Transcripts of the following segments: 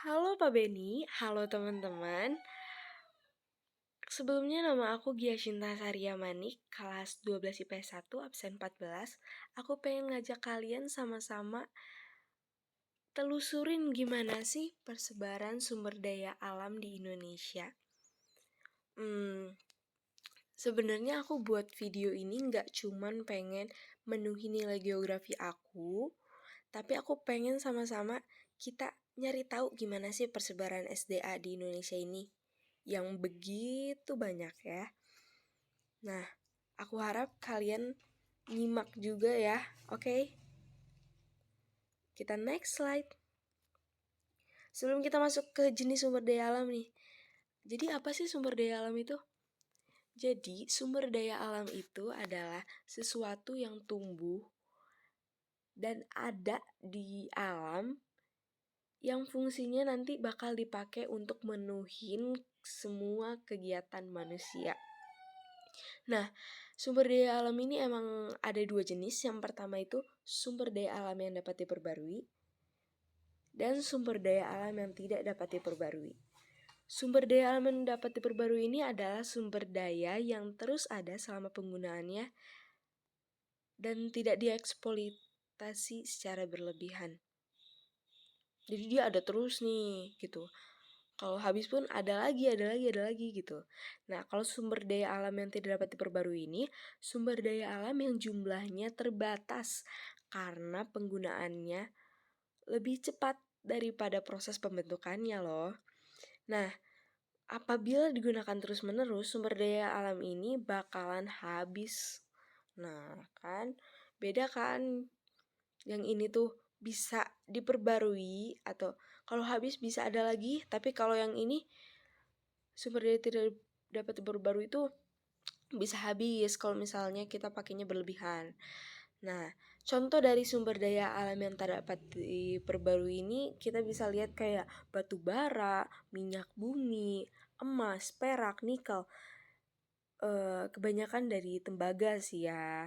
Halo Pak Beni, halo teman-teman. Sebelumnya nama aku Gia Shinta Saria Manik, kelas 12 IPS 1, absen 14. Aku pengen ngajak kalian sama-sama telusurin gimana sih persebaran sumber daya alam di Indonesia. Sebenarnya aku buat video ini nggak cuman pengen menuhi nilai geografi aku, tapi aku pengen sama-sama kita nyari tahu gimana sih persebaran SDA di Indonesia ini yang begitu banyak ya. Nah, aku harap kalian nyimak juga ya, oke? Kita next slide. Sebelum kita masuk ke jenis sumber daya alam nih. Jadi apa sih sumber daya alam itu? Jadi sumber daya alam itu adalah sesuatu yang tumbuh dan ada di alam yang fungsinya nanti bakal dipakai untuk menuhin semua kegiatan manusia. Nah, sumber daya alam ini emang ada dua jenis. Yang pertama itu sumber daya alam yang dapat diperbarui dan sumber daya alam yang tidak dapat diperbarui. Sumber daya alam yang dapat diperbarui ini adalah sumber daya yang terus ada selama penggunaannya dan tidak dieksploitasi secara berlebihan. Jadi dia ada terus nih gitu. Kalau habis pun ada lagi gitu. Nah, kalau sumber daya alam yang tidak dapat diperbarui ini, sumber daya alam yang jumlahnya terbatas karena penggunaannya lebih cepat daripada proses pembentukannya loh. Nah, apabila digunakan terus-menerus, sumber daya alam ini bakalan habis. Nah, kan beda kan, yang ini tuh bisa diperbarui atau kalau habis bisa ada lagi, tapi kalau yang ini sumber daya tidak dapat diperbarui itu bisa habis kalau misalnya kita pakainya berlebihan. Nah, contoh dari sumber daya alam yang tak dapat diperbarui ini kita bisa lihat kayak batu bara, minyak bumi, emas, perak, nikel. Kebanyakan dari tembaga sih ya.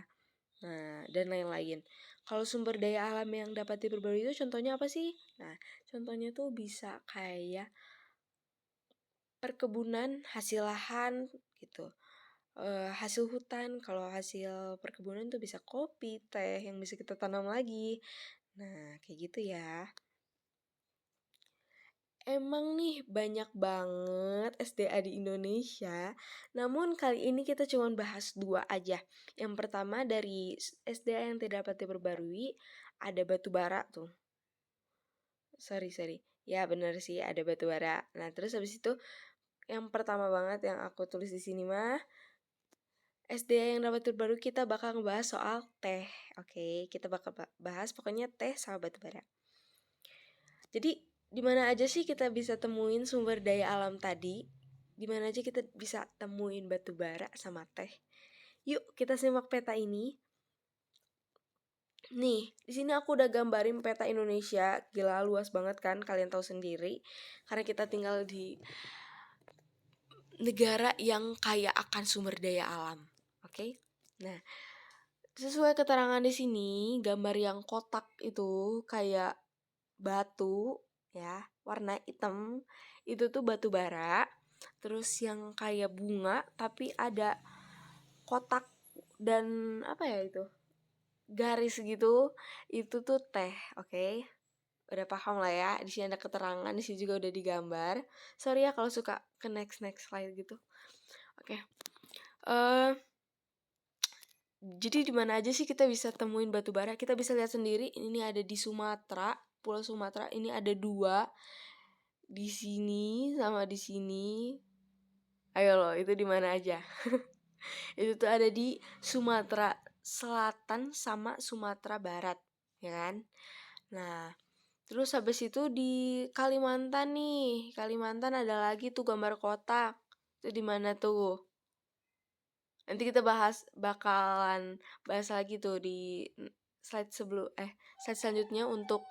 Nah, dan lain-lain. Kalau sumber daya alam yang dapat diperbarui itu contohnya apa sih? Nah, contohnya tuh bisa kayak perkebunan, hasil lahan gitu. Hasil hutan, kalau hasil perkebunan tuh bisa kopi, teh yang bisa kita tanam lagi. Nah, kayak gitu ya. Emang nih banyak banget SDA di Indonesia. Namun kali ini kita cuma bahas dua aja. Yang pertama dari SDA yang tidak dapat diperbarui, ada batu bara tuh. Sorry. Ya bener sih ada batu bara. Nah terus habis itu yang pertama banget yang aku tulis di sini mah SDA yang dapat diperbarui kita bakal ngebahas soal teh. Oke, kita bakal bahas pokoknya teh sama batu bara. Jadi di mana aja sih kita bisa temuin sumber daya alam tadi? Di mana aja kita bisa temuin batu bara sama teh? Yuk kita simak peta ini. Nih, di sini aku udah gambarin peta Indonesia. Gila luas banget kan, kalian tahu sendiri. Karena kita tinggal di negara yang kaya akan sumber daya alam. Oke? Nah, sesuai keterangan di sini, gambar yang kotak itu kayak batu ya, warna hitam. Itu tuh batu bara. Terus yang kayak bunga tapi ada kotak dan apa ya itu? Garis gitu. Itu tuh teh, oke? Udah paham lah ya. Di sini ada keterangan, di sini juga udah digambar. Sorry ya kalau suka ke next slide gitu. Oke. Jadi di mana aja sih kita bisa temuin batu bara? Kita bisa lihat sendiri. Ini ada di Sumatera, Pulau Sumatera. Ini ada dua di sini sama di sini. Ayo loh, itu di mana aja? Itu tuh ada di Sumatera Selatan sama Sumatera Barat, ya kan? Nah, terus habis itu di Kalimantan nih. Kalimantan ada lagi tuh gambar kotak. Itu di mana tuh? Nanti kita bakalan bahas lagi tuh di slide slide selanjutnya untuk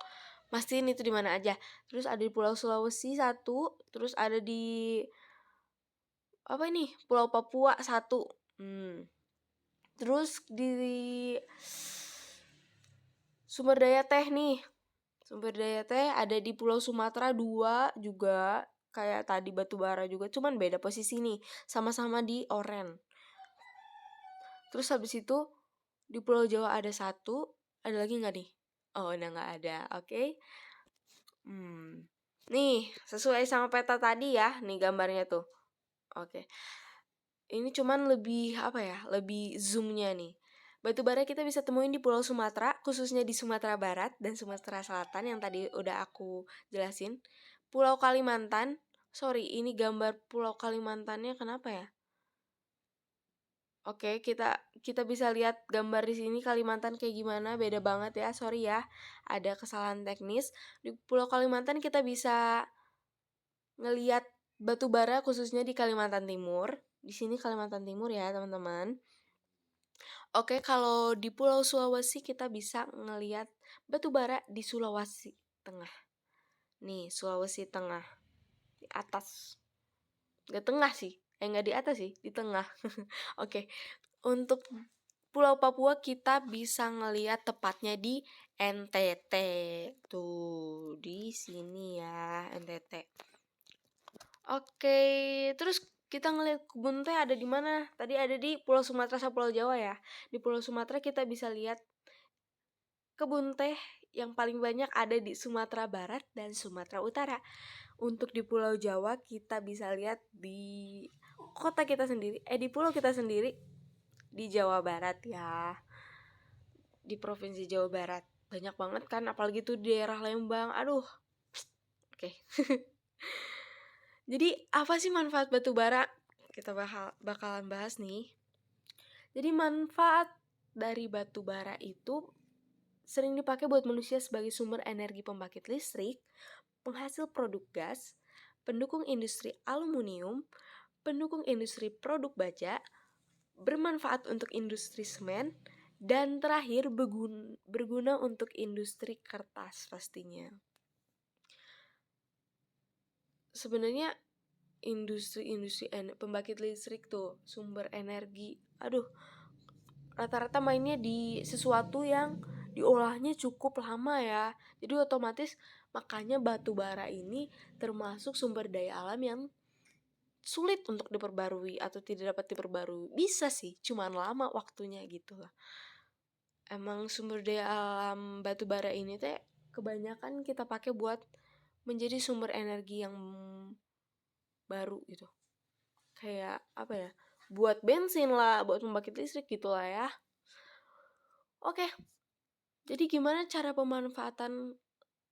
mastiin itu di mana aja. Terus ada di Pulau Sulawesi satu, terus ada di apa ini? Pulau Papua satu. Terus di sumber daya teh nih. Sumber daya teh ada di Pulau Sumatera 2 juga, kayak tadi batu bara juga, cuman beda posisi nih, sama-sama di Oren. Terus habis itu di Pulau Jawa ada 1, ada lagi nggak nih? Oh, udah nggak ada, oke. Nih, sesuai sama peta tadi ya, nih gambarnya tuh. Oke. Ini cuman lebih apa ya? Lebih zoomnya nih. Batu bara kita bisa temuin di Pulau Sumatera, khususnya di Sumatera Barat dan Sumatera Selatan yang tadi udah aku jelasin. Pulau Kalimantan, sorry, ini gambar Pulau Kalimantannya kenapa ya? Oke, kita bisa lihat gambar di sini Kalimantan kayak gimana, beda banget ya, sorry ya. Ada kesalahan teknis. Di Pulau Kalimantan kita bisa ngelihat batu bara khususnya di Kalimantan Timur. Di sini Kalimantan Timur ya, teman-teman. Oke, kalau di Pulau Sulawesi kita bisa ngelihat batu bara di Sulawesi Tengah. Nih, Sulawesi Tengah. Di atas. Nggak tengah sih. Nggak di atas sih, di tengah. Oke, untuk Pulau Papua kita bisa ngelihat tepatnya di NTT. Tuh, di sini ya, NTT. Oke, terus kita ngelihat kebun teh ada di mana? Tadi ada di Pulau Sumatera sama Pulau Jawa ya. Di Pulau Sumatera kita bisa lihat kebun teh yang paling banyak ada di Sumatera Barat dan Sumatera Utara. Untuk di Pulau Jawa kita bisa lihat di kota kita sendiri, di pulau kita sendiri di Jawa Barat ya. Di Provinsi Jawa Barat. Banyak banget kan, apalagi tuh di daerah Lembang. Aduh. Oke. Jadi apa sih manfaat batu bara? Kita bakalan bahas nih. Jadi manfaat dari batu bara itu sering dipakai buat manusia sebagai sumber energi pembangkit listrik, penghasil produk gas, pendukung industri aluminium, pendukung industri produk baja, bermanfaat untuk industri semen, dan terakhir berguna untuk industri kertas pastinya. Sebenarnya industri pembangkit listrik tuh sumber energi, aduh, rata-rata mainnya di sesuatu yang diolahnya cukup lama ya. Jadi otomatis makanya batu bara ini termasuk sumber daya alam yang sulit untuk diperbarui atau tidak dapat diperbarui. Bisa sih, cuman lama waktunya gitu lah. Emang sumber daya alam batu bara ini teh kebanyakan kita pakai buat menjadi sumber energi yang baru gitu. Kayak apa ya? Buat bensin lah, buat membangkit listrik gitu lah ya. Oke. Jadi gimana cara pemanfaatan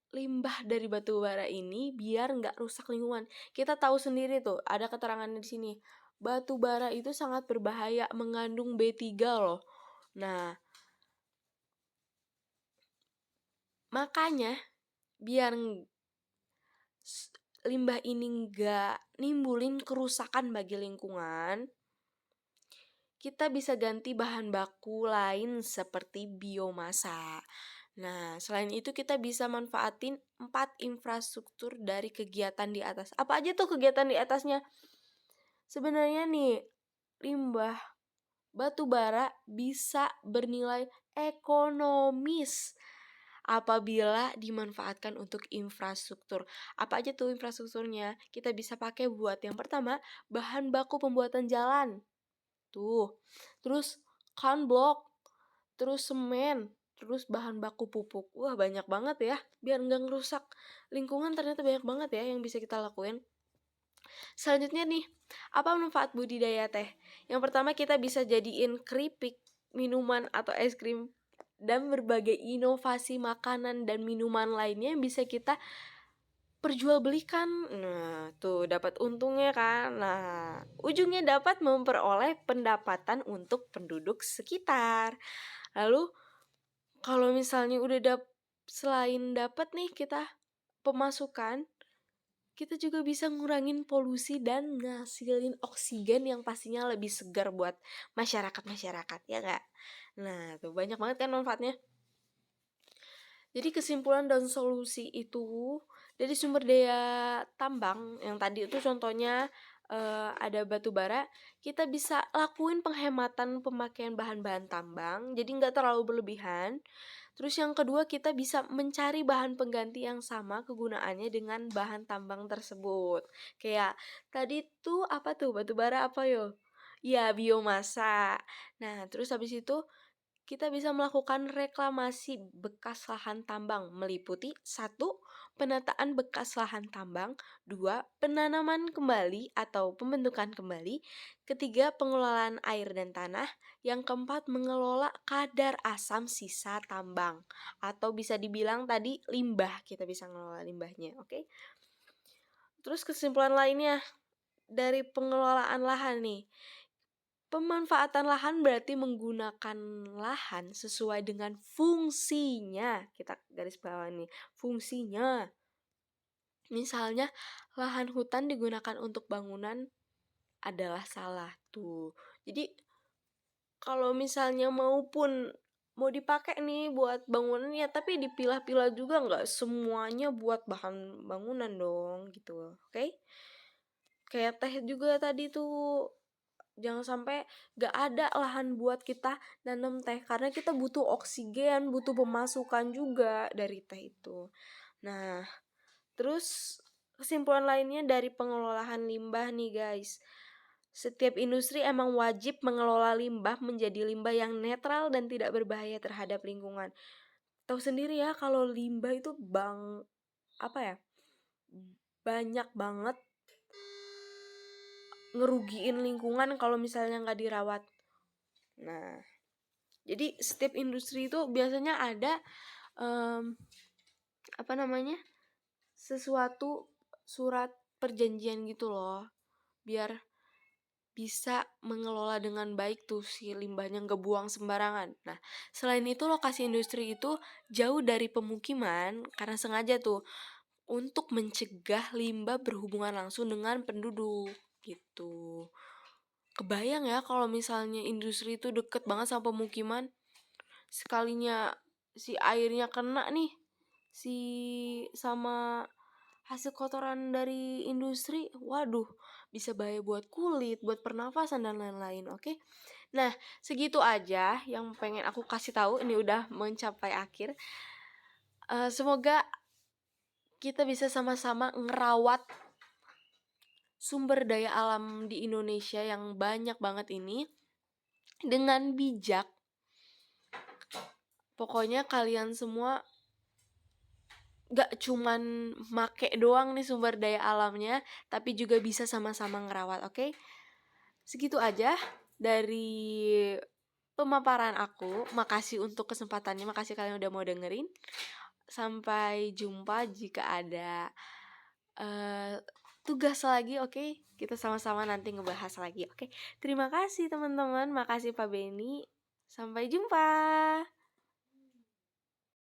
limbah dari batu bara ini biar nggak rusak lingkungan? Kita tahu sendiri tuh, ada keterangannya di sini. Batu bara itu sangat berbahaya, mengandung B3 loh. Nah, makanya biar limbah ini nggak nimbulin kerusakan bagi lingkungan, kita bisa ganti bahan baku lain seperti biomasa. Nah, selain itu kita bisa manfaatin 4 infrastruktur dari kegiatan di atas. Apa aja tuh kegiatan di atasnya? Sebenarnya nih, limbah batu bara bisa bernilai ekonomis apabila dimanfaatkan untuk infrastruktur. Apa aja tuh infrastrukturnya? Kita bisa pakai buat yang pertama, bahan baku pembuatan jalan. Tuh. Terus konblok, terus semen, terus bahan baku pupuk. Wah, banyak banget ya. Biar nggak ngerusak lingkungan, ternyata banyak banget ya yang bisa kita lakuin. Selanjutnya nih, apa manfaat budidaya teh? Yang pertama kita bisa jadiin keripik, minuman atau es krim, dan berbagai inovasi makanan dan minuman lainnya yang bisa kita perjualbelikan. Nah, tuh dapat untungnya kan. Nah, ujungnya dapat memperoleh pendapatan untuk penduduk sekitar. Lalu kalau misalnya udah selain dapat nih kita pemasukan, kita juga bisa ngurangin polusi dan ngasilin oksigen yang pastinya lebih segar buat masyarakat ya gak? Nah, tuh banyak banget kan manfaatnya. Jadi kesimpulan dan solusi itu dari sumber daya tambang yang tadi itu contohnya ada batu bara, kita bisa lakuin penghematan pemakaian bahan-bahan tambang, jadi nggak terlalu berlebihan. Terus yang kedua, kita bisa mencari bahan pengganti yang sama kegunaannya dengan bahan tambang tersebut. Kayak tadi tuh apa tuh, batu bara apa yo? Ya, biomasa. Nah, terus habis itu kita bisa melakukan reklamasi bekas lahan tambang meliputi 1. Penataan bekas lahan tambang, 2. Penanaman kembali atau pembentukan kembali, ketiga. Pengelolaan air dan tanah, yang keempat. Mengelola kadar asam sisa tambang atau bisa dibilang tadi limbah, kita bisa mengelola limbahnya, oke? Terus kesimpulan lainnya dari pengelolaan lahan nih, pemanfaatan lahan berarti menggunakan lahan sesuai dengan fungsinya. Kita garis bawah nih, fungsinya. Misalnya lahan hutan digunakan untuk bangunan adalah salah tuh. Jadi kalau misalnya mau dipakai nih buat bangunan ya, tapi dipilah-pilah juga, nggak semuanya buat bahan bangunan dong gitu, oke? Kayak teh juga tadi tuh, jangan sampai gak ada lahan buat kita nanam teh, karena kita butuh oksigen, butuh pemasukan juga dari teh itu. Nah, terus kesimpulan lainnya dari pengelolaan limbah nih guys, setiap industri emang wajib mengelola limbah menjadi limbah yang netral dan tidak berbahaya terhadap lingkungan. Tahu sendiri ya kalau limbah itu banyak banget ngerugiin lingkungan kalau misalnya nggak dirawat. Nah, jadi setiap industri itu biasanya ada sesuatu surat perjanjian gitu loh, biar bisa mengelola dengan baik tuh si limbahnya, nggak buang sembarangan. Nah, selain itu lokasi industri itu jauh dari pemukiman karena sengaja tuh untuk mencegah limbah berhubungan langsung dengan penduduk gitu. Kebayang ya kalau misalnya industri itu deket banget sama pemukiman, sekalinya si airnya kena nih sama hasil kotoran dari industri, waduh, bisa bahaya buat kulit, buat pernafasan dan lain-lain, oke? Nah, segitu aja yang pengen aku kasih tahu. Ini udah mencapai akhir. Semoga kita bisa sama-sama ngerawat sumber daya alam di Indonesia yang banyak banget ini dengan bijak. Pokoknya kalian semua gak cuman make doang nih sumber daya alamnya, tapi juga bisa sama-sama ngerawat, oke? Segitu aja dari pemaparan aku. Makasih untuk kesempatannya, makasih kalian udah mau dengerin. Sampai jumpa jika ada tugas lagi, oke? Kita sama-sama nanti ngebahas lagi, oke? Terima kasih teman-teman, makasih Pak Beni. Sampai jumpa.